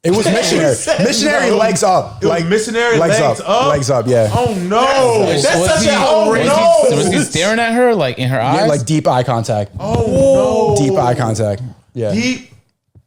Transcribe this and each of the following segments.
It was missionary. Missionary legs up. It was missionary legs up? Legs up, yeah. Oh no. That's such an Was he staring at her like in her eyes? Yeah, like deep eye contact. Oh no. Deep eye contact. Yeah. Deep.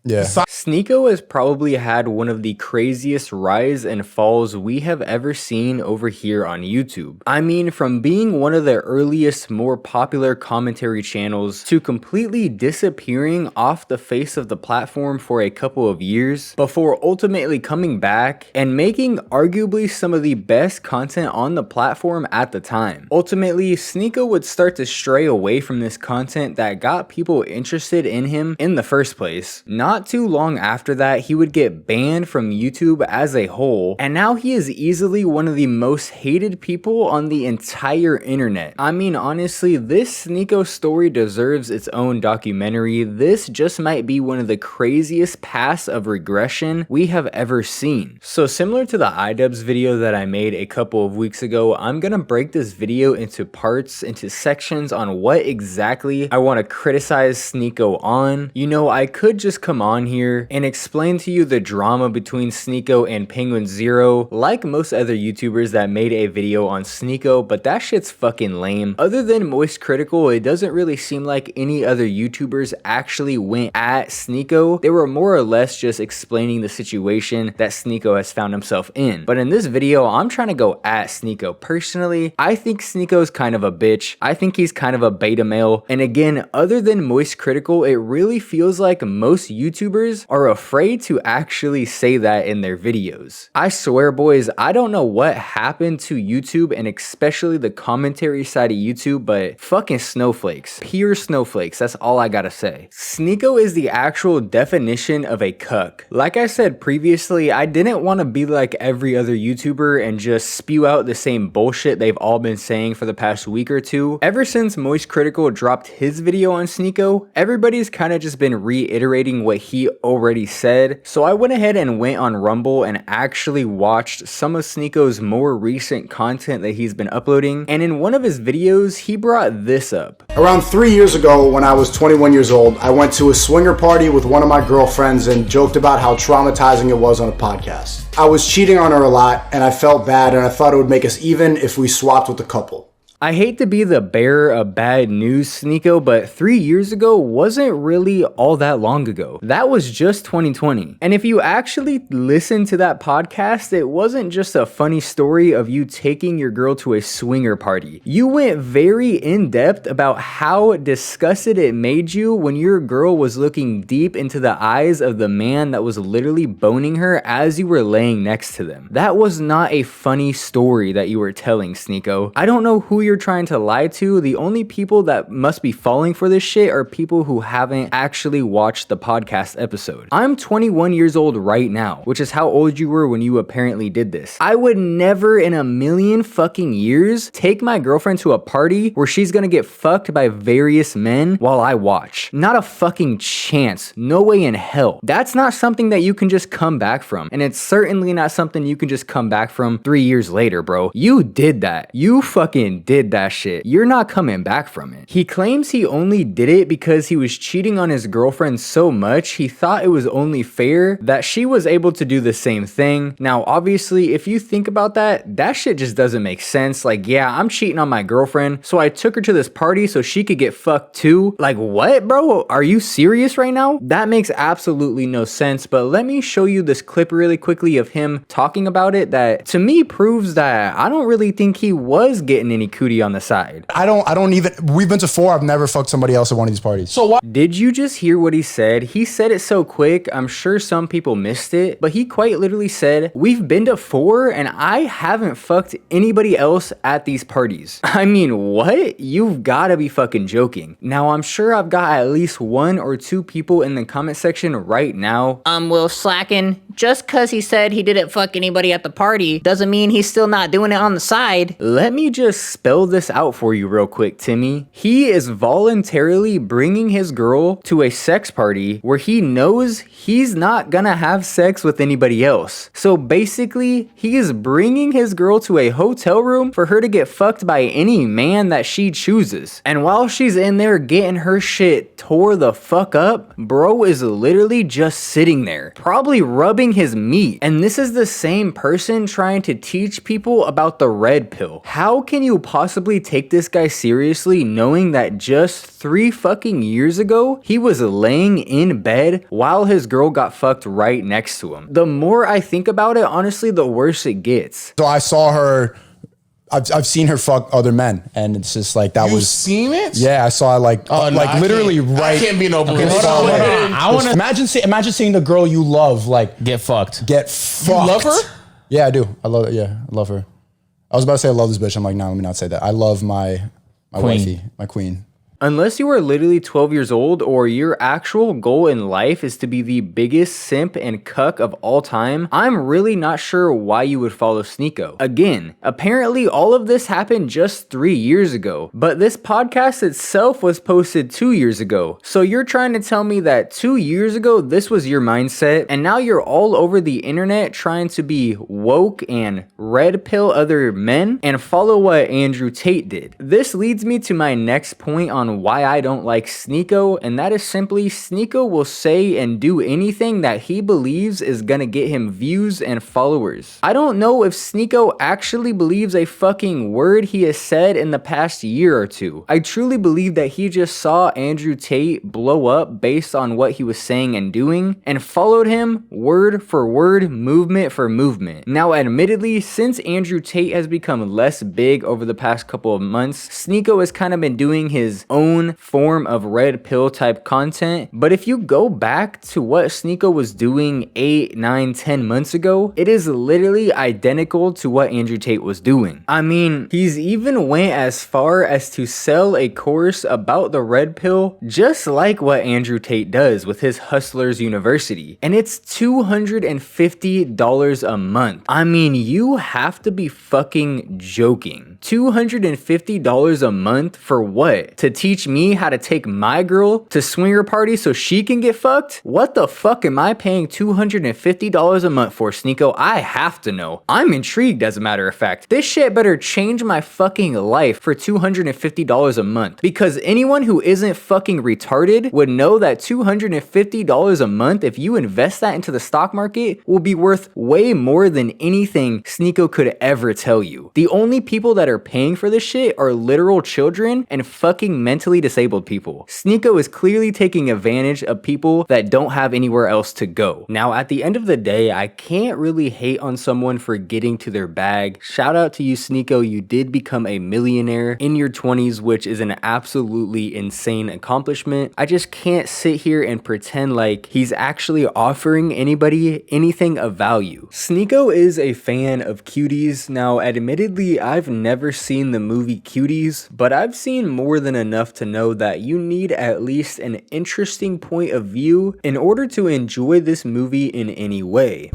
Yeah. Sneako has probably had one of the craziest rise and falls we have ever seen over here on YouTube. I mean, from being one of the earliest, more popular commentary channels to completely disappearing off the face of the platform for a couple of years before ultimately coming back and making arguably some of the best content on the platform at the time. Ultimately, Sneako would start to stray away from this content that got people interested in him in the first place. Not too long after that, he would get banned from YouTube as a whole, and now he is easily one of the most hated people on the entire internet. I mean, honestly, this Sneako story deserves its own documentary. This just might be one of the craziest paths of regression we have ever seen. So similar to the iDubbbz video that I made a couple of weeks ago, I'm gonna break this video into parts, into sections on what exactly I want to criticize Sneako on. You know, I could just come on here and explain to you the drama between Sneako and Penguin Zero like most other YouTubers that made a video on Sneako, but that shit's fucking lame. Other than Moist Critical, it doesn't really seem like any other YouTubers actually went at Sneako. They were more or less just explaining the situation that Sneako has found himself in. But in this video, I'm trying to go at Sneako. Personally, I think Sneako's kind of a bitch. I think he's kind of a beta male. And again, other than Moist Critical, it really feels like most YouTubers are afraid to actually say that in their videos. I swear, boys, I don't know what happened to YouTube and especially the commentary side of YouTube, but fucking snowflakes. Pure snowflakes, that's all I gotta say. Sneako is the actual definition of a cuck. Like I said previously, I didn't want to be like every other YouTuber and just spew out the same bullshit they've all been saying for the past week or two. Ever since Moist Critical dropped his video on Sneako, everybody's kind of just been reiterating what he already said, so I went ahead and went on Rumble and actually watched some of Sneako's more recent content that he's been uploading, and in one of his videos, he brought this up. Around 3 years ago, when I was 21 years old, I went to a swinger party with one of my girlfriends and joked about how traumatizing it was on a podcast. I was cheating on her a lot, and I felt bad, and I thought it would make us even if we swapped with the couple. I hate to be the bearer of bad news, Sneako, but 3 years ago wasn't really all that long ago. That was just 2020. And if you actually listen to that podcast, it wasn't just a funny story of you taking your girl to a swinger party. You went very in-depth about how disgusted it made you when your girl was looking deep into the eyes of the man that was literally boning her as you were laying next to them. That was not a funny story that you were telling, Sneako. I don't know who you're trying to lie to. The only people that must be falling for this shit are people who haven't actually watched the podcast episode. I'm 21 years old right now, which is how old you were when you apparently did this. I would never in a million fucking years take my girlfriend to a party where she's gonna get fucked by various men while I watch. Not a fucking chance. No way in hell. That's not something that you can just come back from. And it's certainly not something you can just come back from 3 years later, bro. You did that. You fucking did that shit. You're not coming back from it. He claims he only did it because he was cheating on his girlfriend so much he thought it was only fair that she was able to do the same thing. Now, obviously, if you think about that, that shit just doesn't make sense. Like, yeah, I'm cheating on my girlfriend, so I took her to this party so she could get fucked too. Like, what, bro? Are you serious right now? That makes absolutely no sense, but let me show you this clip really quickly of him talking about it that to me proves that I don't really think he was getting any cootie on the side. I don't even, we've been to 4, I've never fucked somebody else at one of these parties. So why? Did you just hear what he said? He said it so quick, I'm sure some people missed it, but he quite literally said, we've been to 4 and I haven't fucked anybody else at these parties. I mean, what? You've gotta be fucking joking. Now, I'm sure I've got at least 1 or 2 people in the comment section right now. Will slacking. Just cause he said he didn't fuck anybody at the party doesn't mean he's still not doing it on the side. Let me just spell spell this out for you real quick, Timmy. He is voluntarily bringing his girl to a sex party where he knows he's not gonna have sex with anybody else. So basically, he is bringing his girl to a hotel room for her to get fucked by any man that she chooses. And while she's in there getting her shit tore the fuck up, bro is literally just sitting there, probably rubbing his meat. And this is the same person trying to teach people about the red pill. How can you possibly take this guy seriously knowing that just 3 fucking years ago, he was laying in bed while his girl got fucked right next to him? The more I think about it, honestly, the worse it gets. So I saw her. I've seen her fuck other men, and it's just like that was. Seen it? Yeah, I saw it like literally right. I can't be no in Bruce. front of her. I want to Imagine seeing the girl you love like get fucked. get fucked. You love her? Yeah, I do. I love it. Yeah, I love her. I was about to say I love this bitch. I'm like, no, let me not say that. I love my wifey, my queen. Unless you are literally 12 years old or your actual goal in life is to be the biggest simp and cuck of all time, I'm really not sure why you would follow Sneako. Again, apparently all of this happened just 3 years ago, but this podcast itself was posted 2 years ago. So you're trying to tell me that 2 years ago this was your mindset, and now you're all over the internet trying to be woke and red pill other men and follow what Andrew Tate did. This leads me to my next point on why I don't like Sneako, and that is simply Sneako will say and do anything that he believes is gonna get him views and followers. I don't know if Sneako actually believes a fucking word he has said in the past year or two. I truly believe that he just saw Andrew Tate blow up based on what he was saying and doing and followed him word for word, movement for movement. Now admittedly, since Andrew Tate has become less big over the past couple of months, Sneako has kind of been doing his own form of red pill type content. But if you go back to what Sneako was doing 8, 9, 10 months ago, it is literally identical to what Andrew Tate was doing. I mean, he's even went as far as to sell a course about the red pill, just like what Andrew Tate does with his Hustlers University. And it's $250 a month. I mean, you have to be fucking joking. $250 a month for what? To teach me how to take my girl to swinger party so she can get fucked? What the fuck am I paying $250 a month for, Sneako? I have to know. I'm intrigued, as a matter of fact. This shit better change my fucking life for $250 a month, because anyone who isn't fucking retarded would know that $250 a month, if you invest that into the stock market, will be worth way more than anything Sneako could ever tell you. The only people that are paying for this shit are literal children and fucking mentally disabled people. Sneako is clearly taking advantage of people that don't have anywhere else to go. Now, at the end of the day, I can't really hate on someone for getting to their bag. Shout out to you, Sneako. You did become a millionaire in your 20s, which is an absolutely insane accomplishment. I just can't sit here and pretend like he's actually offering anybody anything of value. Sneako is a fan of Cuties. Now, admittedly, I've never seen the movie Cuties, but I've seen more than enough to know that you need at least an interesting point of view in order to enjoy this movie in any way.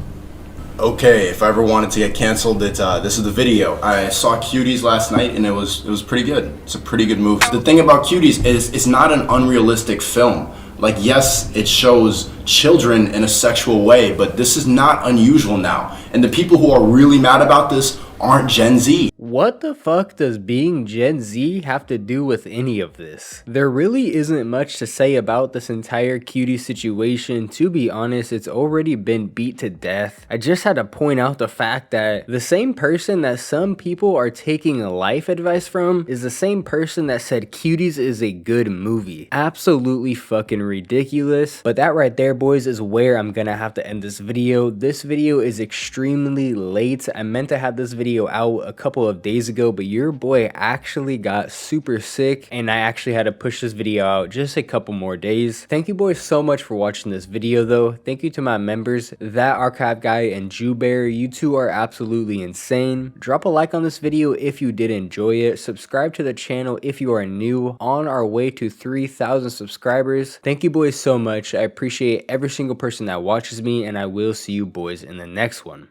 Okay, if I ever wanted to get canceled, this is the video. I saw Cuties last night and it was pretty good. It's a pretty good movie. The thing about Cuties is it's not an unrealistic film. Like, yes, it shows children in a sexual way, but this is not unusual now. And the people who are really mad about this aren't Gen Z. What the fuck does being Gen Z have to do with any of this? There really isn't much to say about this entire cutie situation. To be honest, it's already been beat to death. I just had to point out the fact that the same person that some people are taking life advice from is the same person that said Cuties is a good movie. Absolutely fucking ridiculous. But that right there, boys, is where I'm gonna have to end this video. This video is extremely late. I meant to have this video out a couple of days ago, but your boy actually got super sick and I actually had to push this video out just a couple more days. Thank you boys so much for watching this video though. Thank you to my members, That Archive Guy and Jew Bear. You two are absolutely insane. Drop a like on this video if you did enjoy it. Subscribe to the channel if you are new. On our way to 3,000 subscribers. Thank you boys so much. I appreciate every single person that watches me, and I will see you boys in the next one.